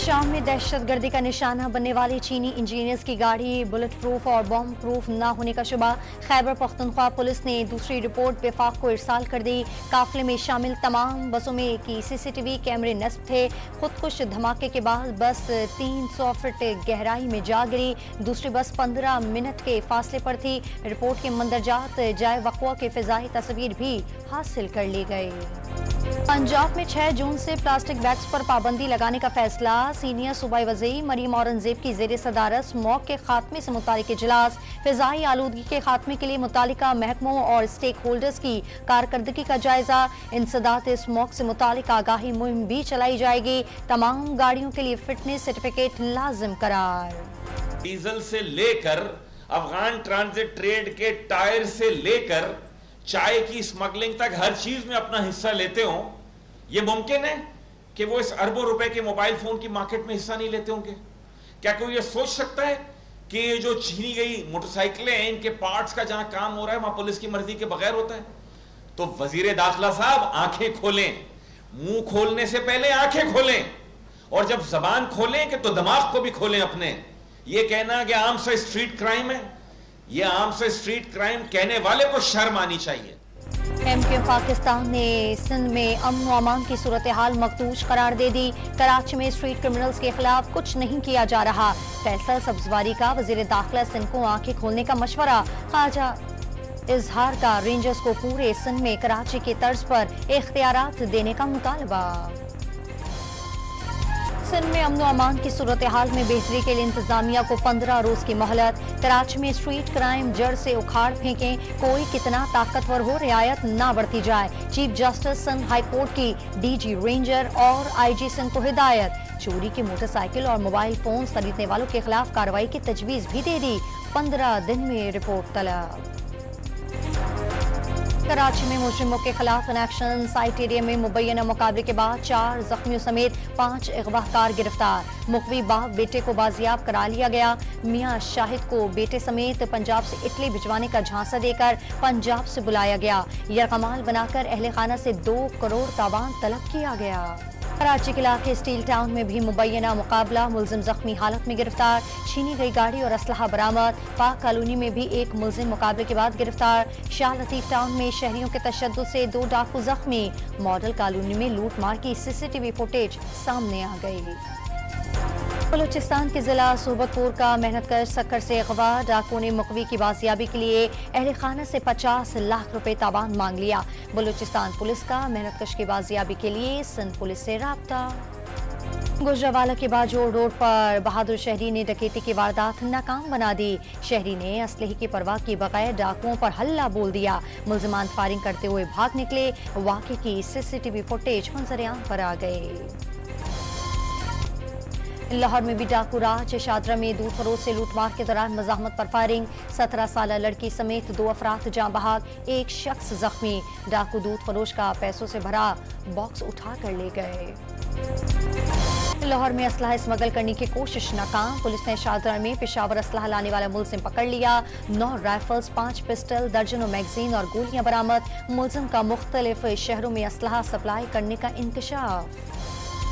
शाम में दहशत गर्दी का निशाना बनने वाली चीनी इंजीनियर्स की गाड़ी बुलेट प्रूफ और बॉम्ब प्रूफ न होने का शुबा। खैबर पख्तूनख्वा पुलिस ने दूसरी रिपोर्ट विफाक को इरसाल कर दी। काफिले में शामिल तमाम बसों में की सीसीटीवी कैमरे नस्ब थे। खुदकुश धमाके के बाद बस 300 फीट गहराई में जा गिरी। दूसरी बस 15 मिनट के फासले पर थी। रिपोर्ट के मंदरजात जाए वक़्वा के फिजाई तस्वीर भी हासिल कर ली गई। पंजाब में 6 जून से प्लास्टिक बैग्स पर पाबंदी लगाने का फैसला। सीनियर सूबाई वज़ीर मरीम औरंगजेब की ज़ेर सदारत स्मॉग के खात्मे से मुतालिक इजलास। फिजाई आलूदगी के खात्मे के लिए मुतालिका महकमों और स्टेक होल्डर्स की कारकर्दगी का जायजा। इंसदात स्मॉग से मुतालिक आगाही मुहिम भी चलाई जाएगी। तमाम गाड़ियों के लिए फिटनेस सर्टिफिकेट लाजिम करार। डीजल से लेकर अफगान ट्रांजिट ट्रेड के टायर से लेकर चाय की स्मगलिंग तक हर चीज में अपना हिस्सा लेते हो। ये मुमकिन है कि वो इस अरबों रुपए के मोबाइल फोन की मार्केट में हिस्सा नहीं लेते होंगे? क्या कोई ये सोच सकता है कि ये जो छीनी गई मोटरसाइकिलें हैं, इनके पार्ट्स का जहां काम हो रहा है वहां पुलिस की मर्जी के बगैर होता है? तो वजीर दाखिला साहब आंखें खोलें, मुंह खोलने से पहले आंखें खोलें, और जब जबान खोलें कि तो दिमाग को भी खोलें अपने। ये कहना कि आम सा स्ट्रीट क्राइम है, ये आम से स्ट्रीट क्राइम कहने वाले को शर्म आनी चाहिए। MKM पाकिस्तान ने सिंध में अमन व अमान की सूरत हाल मखदूश करार दे दी। कराची में स्ट्रीट क्रिमिनल्स के खिलाफ कुछ नहीं किया जा रहा। फैसल सब्जवारी का वजीर दाखिला सिंध को आंखें खोलने का मशवरा। ख्वाजा इजहार का रेंजर्स को पूरे सिंध में कराची के तर्ज पर इख्तियारात देने का मुतालबा। सिंध में अमन व अमान की सूरत हाल में बेहतरी के लिए इंतजामिया को 15 रोज की मोहलत। कराची में स्ट्रीट क्राइम जड़ से उखाड़ फेंकें, कोई कितना ताकतवर हो रियायत ना बढ़ती जाए। Chief justice Sindh high court की DG रेंजर और IG सिंध को हिदायत। चोरी की मोटरसाइकिल और मोबाइल फोन खरीदने वालों के खिलाफ कार्रवाई की तजवीज भी दे दी। 15 दिन में रिपोर्ट तलब। कराची में मुजरिमों के खिलाफ एक्शन। साइट एरिया में मुबैना मुकाबले के बाद 4 जख्मियों समेत 5 अगवाकार गिरफ्तार। मुखवी बाप बेटे को बाजियाब करा लिया गया। मियां शाहिद को बेटे समेत पंजाब से इटली भिजवाने का झांसा देकर पंजाब से बुलाया गया। यरगमाल बनाकर अहले खाना से 2 करोड़ तावान तलब किया गया। कराची के इलाके स्टील टाउन में भी मुबैना मुकाबला। मुलजिम जख्मी हालत में गिरफ्तार। छीनी गई गाड़ी और असलहा बरामद। पाक कॉलोनी में भी एक मुलजिम मुकाबले के बाद गिरफ्तार। शाह लतीफ टाउन में शहरियों के तशद्दुद से 2 डाकू जख्मी। मॉडल कॉलोनी में लूट मार की CCTV फुटेज सामने आ गई। बलूचिस्तान के जिला सूबतपुर का मेहनतकश सक्कर से अगवा। डाकुओं ने मुकवी की बाजियाबी के लिए अहले खाना से 50 लाख रुपए तावान मांग लिया। बलूचिस्तान पुलिस का मेहनतकश की बाजियाबी के लिए सिंध पुलिस से राब्ता। गुजरावाला के बाजोड़ रोड पर बहादुर शहरी ने डकैती की वारदात नाकाम बना दी। शहरी ने असलहे की परवाह के बगैर डाकुओं पर हल्ला बोल दिया। मुलजिमान फायरिंग करते हुए भाग निकले। वाक़े की CCTV फुटेज मंजर-ए-आम पर आ गई। लाहौर में भी डाकू राज। शादरा में दूध फरोश से लूटमार के दौरान मज़ाहमत पर फायरिंग। 17 साल लड़की समेत 2 अफराद जाँ बहक, 1 शख्स जख्मी। डाकू दूध फरोश का पैसों से भरा बॉक्स उठा कर ले गए। लाहौर में असलहा स्मगल करने की कोशिश नाकाम। पुलिस ने शादरा में पेशावर असलहा लाने वाला मुलजिम पकड़ लिया। 9 राइफल्स, 5 पिस्टल, दर्जनों मैगजीन और गोलियां बरामद। मुलजिम का मुख्तलिफ शहरों में असलहा सप्लाई करने का इंकशाफ।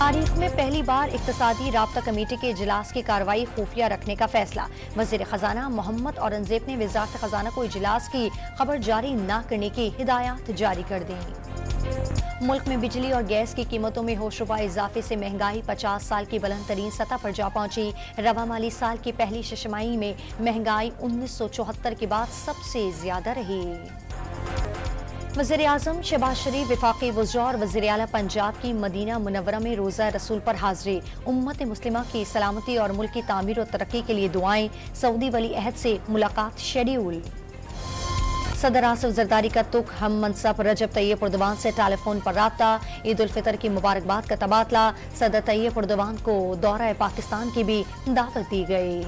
तारीख में पहली बार इक्तिसादी राब्ता कमेटी के इजलास की कार्रवाई खुफिया रखने का फैसला। वजीर खजाना मोहम्मद औरंगजेब ने वजारत खजाना को इजलास की खबर जारी न करने की हिदायत जारी कर दी। मुल्क में बिजली और गैस की कीमतों में होशरुबा इजाफे से महंगाई 50 साल की बुलंद तरीन सतह पर जा पहुंची। रवा माली साल की पहली छमाही में महंगाई 1974 के बाद सबसे ज्यादा रही। वज़ीर आज़म शहबाज शरीफ वफाकी वज़रा और वज़ीर आला पंजाब की मदीना मुनव्वरा में रोज़ा रसूल पर हाज़री। उम्मत मुस्लिमा की सलामती और मुल्क की तामीर और तरक्की के लिए दुआएं। सऊदी वली अहद से मुलाकात शेड्यूल। सदर आसिफ जरदारी का तुक हम मनसब रजब तैयब उर्दवान से टेलीफोन पर राब्ता। ईद उल फितर की मुबारकबाद का तबादला। सदर तैयब उर्दवान को दौरा पाकिस्तान की भी दावत दी गई।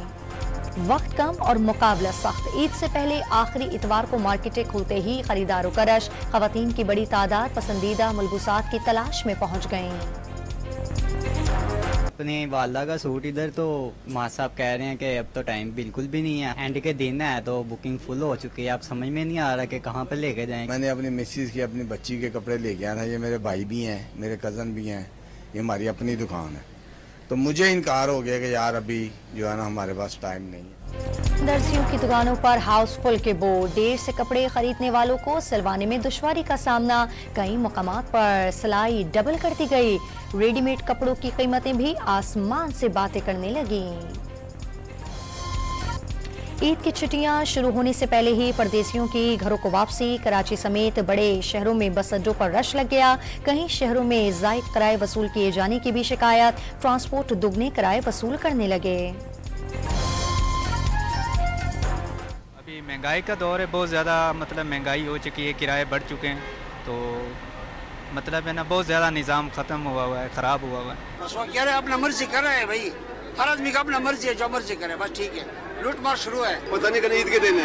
वक्त कम और मुकाबला सख्त। ईद से पहले आखिरी इतवार को मार्केटें खुलते ही खरीदारों का रश। खवातीन की बड़ी तादाद पसंदीदा मलबूसात की तलाश में पहुंच गईं। अपने वाला का सूट इधर तो माँ साहब कह रहे हैं कि अब तो टाइम बिल्कुल भी नहीं है, एंड के दिन है तो बुकिंग फुल हो चुकी है। आप समझ में नहीं आ रहा कि कहाँ पे लेके जाएं। मैंने अपनी मिसेज की अपनी बच्ची के कपड़े लेके आया था। ये मेरे भाई भी हैं, मेरे कज़न भी हैं, ये हमारी अपनी दुकान है। تو مجھے انکار ہو گیا کہ یار ابھی جو ہے نا ہمارے پاس ٹائم نہیں ہے۔ درزیوں کی دکانوں پر ہاؤس فل کے بورڈ، دیر سے کپڑے خریدنے والوں کو سلوانے میں دشواری کا سامنا، کئی مقامات پر سلائی ڈبل کر دی گئی، ریڈی میڈ کپڑوں کی قیمتیں بھی آسمان سے باتیں کرنے لگیں۔ عید کی چھٹیاں شروع ہونے سے پہلے ہی پردیسیوں کی گھروں کو واپسی، کراچی سمیت بڑے شہروں میں بس اڈوں پر رش لگ گیا، کئی شہروں میں زائد کرائے وصول کیے جانے کی بھی شکایت، ٹرانسپورٹ دگنے کرائے وصول کرنے لگے۔ ابھی مہنگائی کا دور ہے، بہت زیادہ مہنگائی ہو چکی ہے، کرائے بڑھ چکے ہیں، تو ہے نا بہت زیادہ نظام ختم ہوا ہوا ہے، خراب ہوا ہوا ہے۔ بس وہ کہہ رہے اپنا مرضی کر رہے ہیں بھائی، ہر آدمی کا اپنا مرضی ہے، جو مرضی کرے بس ٹھیک ہے، لوٹ مار شروع ہے۔ پتہ نہیں کہ عید کے دن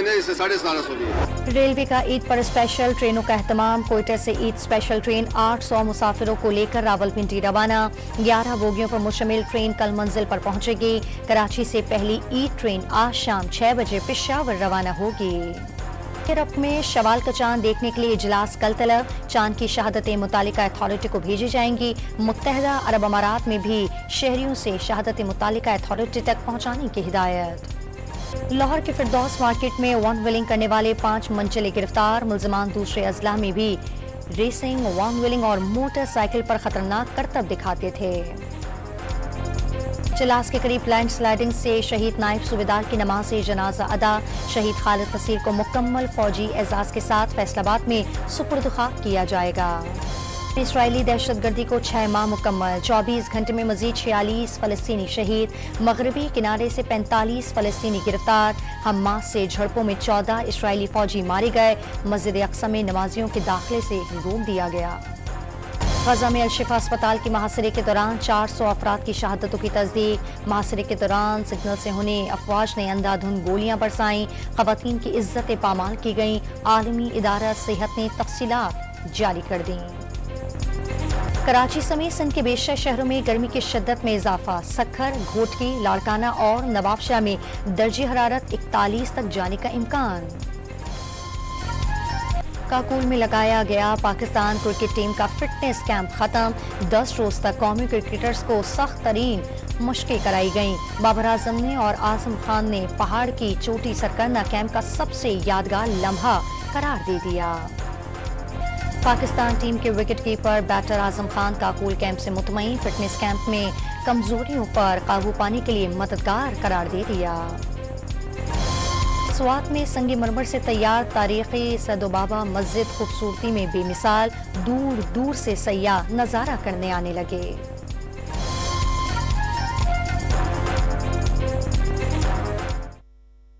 ہے، اس سے 1750 بھی۔ ریلوے کا عید پر اسپیشل ٹرینوں کا اہتمام، کوئٹہ سے عید اسپیشل ٹرین 800 مسافروں کو لے کر راولپنڈی روانہ، 11 بوگیوں پر مشتمل ٹرین کل منزل پر پہنچے گی، کراچی سے پہلی عید ٹرین آج شام 6 بجے پشاور روانہ ہوگی۔ یورپ میں شوال کا چاند دیکھنے کے لیے اجلاس کل طلب، چاند کی شہادتیں متعلقہ اتھارٹی کو بھیجی جائیں گی، متحدہ عرب امارات میں بھی شہریوں سے شہادت متعلقہ اتھارٹی تک پہنچانے کی ہدایت۔ لاہور کے فردوس مارکیٹ میں ون ویلنگ کرنے والے 5 منچلے گرفتار، ملزمان دوسرے اضلاع میں بھی ریسنگ، ون ویلنگ اور موٹر سائیکل پر خطرناک کرتب دکھاتے تھے۔ چلاس کے قریب لینڈ سلائیڈنگ سے شہید نائب صوبیدار کی نماز جنازہ ادا، شہید خالد نصیر کو مکمل فوجی اعزاز کے ساتھ فیصل آباد میں سپرد خاک کیا جائے گا۔ اسرائیلی دہشت گردی کو 6 ماہ مکمل، 24 گھنٹے میں مزید 46 فلسطینی شہید، مغربی کنارے سے 45 فلسطینی گرفتار، حماس سے جھڑپوں میں 14 اسرائیلی فوجی مارے گئے، مسجد اقصی میں نمازیوں کے داخلے سے روک دیا گیا۔ غزہ میں الشفا اسپتال کے محاصرے کے دوران 400 افراد کی شہادتوں کی تصدیق، محاصرے کے دوران سگنل سے ہونے افواج نے اندھا دھند گولیاں برسائیں، خواتین کی عزتیں پامال کی گئیں، عالمی ادارہ صحت نے تفصیلات جاری کر دیں۔ کراچی سمیت سندھ کے بیشتر شہروں میں گرمی کی شدت میں اضافہ، سکھر، گھوٹکی، لاڑکانہ اور نواب شاہ میں درجہ حرارت 41 تک جانے کا امکان۔ کاکول میں لگایا گیا پاکستان کرکٹ ٹیم کا فٹنس کیمپ ختم، 10 روز تک قومی کرکٹرز کو سخت ترین مشقیں کرائی گئیں، بابر اعظم نے اور اعظم خان نے پہاڑ کی چوٹی سر کرنا کیمپ کا سب سے یادگار لمحہ قرار دے دیا۔ پاکستان ٹیم کے wicket keeper batter Azam Khan Kakul camp سے مطمئن، فٹنس کیمپ میں کمزوریوں پر قابو پانے کے لیے مددگار قرار دے دیا۔ سوات میں سنگ مرمر سے تیار تاریخی سید و بابا مسجد خوبصورتی میں بے مثال، دور دور سے سیاح نظارہ کرنے آنے لگے۔